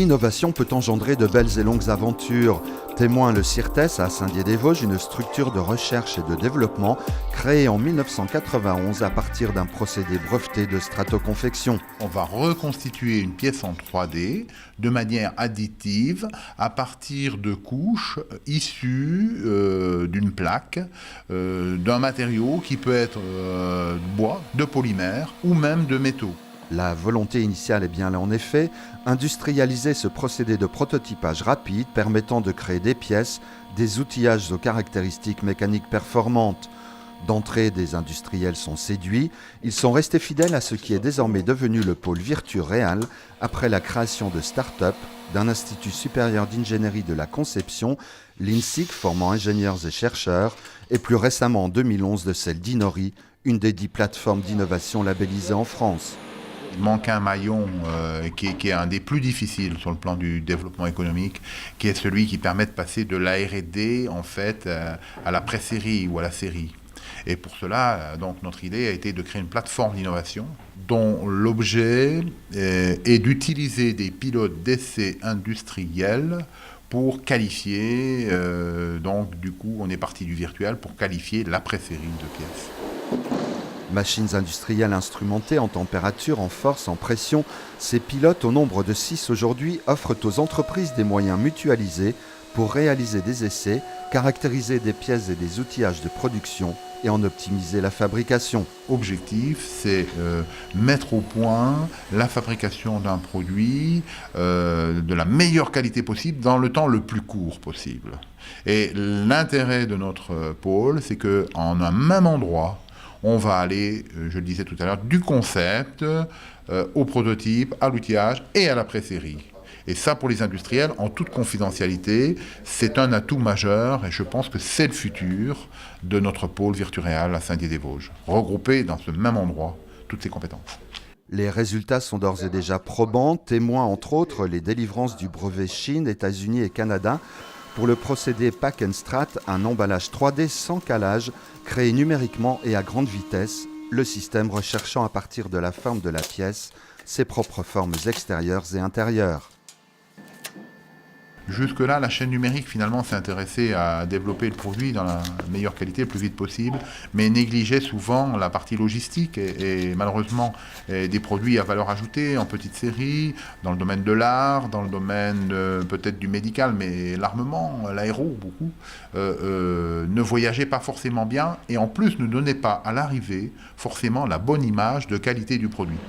L'innovation peut engendrer de belles et longues aventures. Témoin le CIRTES à Saint-Dié-des-Vosges, une structure de recherche et de développement créée en 1991 à partir d'un procédé breveté de stratoconfection. On va reconstituer une pièce en 3D de manière additive à partir de couches issues d'une plaque, d'un matériau qui peut être de bois, de polymère ou même de métaux. La volonté initiale est bien là en effet, industrialiser ce procédé de prototypage rapide permettant de créer des pièces, des outillages aux caractéristiques mécaniques performantes. D'entrée, des industriels sont séduits, ils sont restés fidèles à ce qui est désormais devenu le pôle Virturéal après la création de start-up d'un institut supérieur d'ingénierie de la conception, l'INSIC formant ingénieurs et chercheurs, et plus récemment en 2011 de celle d'Inori, une des 10 plateformes d'innovation labellisées en France. Il manque un maillon qui est un des plus difficiles sur le plan du développement économique, qui est celui qui permet de passer de la R&D en fait à la pré-série ou à la série. Et pour cela, donc, notre idée a été de créer une plateforme d'innovation dont l'objet est d'utiliser des pilotes d'essais industriels pour qualifier, donc du coup on est parti du virtuel pour qualifier la pré-série de pièces. Machines industrielles instrumentées en température, en force, en pression, ces pilotes, au nombre de 6 aujourd'hui, offrent aux entreprises des moyens mutualisés pour réaliser des essais, caractériser des pièces et des outillages de production et en optimiser la fabrication. L'objectif, c'est mettre au point la fabrication d'un produit de la meilleure qualité possible dans le temps le plus court possible. Et l'intérêt de notre pôle, c'est qu'en un même endroit, on va aller, je le disais tout à l'heure, du concept au prototype, à l'outillage et à la pré-série. Et ça, pour les industriels, en toute confidentialité, c'est un atout majeur et je pense que c'est le futur de notre pôle Virturéal à Saint-Dié-des-Vosges. Regrouper dans ce même endroit toutes ces compétences. Les résultats sont d'ores et déjà probants, témoins entre autres les délivrances du brevet Chine, États-Unis et Canada pour le procédé Pack and Strat, un emballage 3D sans calage, créé numériquement et à grande vitesse, le système recherchant à partir de la forme de la pièce ses propres formes extérieures et intérieures. Jusque-là, la chaîne numérique, finalement, s'est intéressée à développer le produit dans la meilleure qualité, le plus vite possible, mais négligeait souvent la partie logistique et malheureusement, des produits à valeur ajoutée en petite série, dans le domaine de l'art, dans le domaine peut-être du médical, mais l'armement, l'aéro, beaucoup, ne voyageaient pas forcément bien et en plus ne donnaient pas à l'arrivée forcément la bonne image de qualité du produit.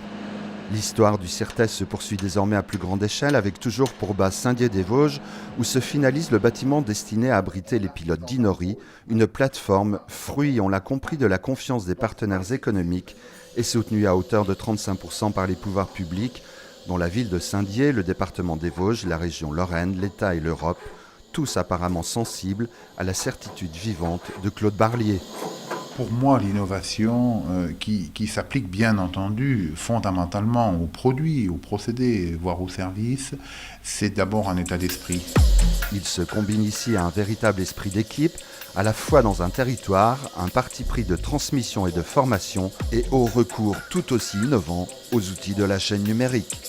L'histoire du CIRTES se poursuit désormais à plus grande échelle avec toujours pour base Saint-Dié-des-Vosges où se finalise le bâtiment destiné à abriter les pilotes d'Inori, une plateforme, fruit, on l'a compris, de la confiance des partenaires économiques et soutenue à hauteur de 35% par les pouvoirs publics, dont la ville de Saint-Dié, le département des Vosges, la région Lorraine, l'État et l'Europe, tous apparemment sensibles à la certitude vivante de Claude Barlier. Pour moi, l'innovation qui s'applique bien entendu fondamentalement aux produits, aux procédés, voire aux services, c'est d'abord un état d'esprit. Il se combine ici à un véritable esprit d'équipe, à la fois dans un territoire, un parti pris de transmission et de formation, et au recours tout aussi innovant aux outils de la chaîne numérique.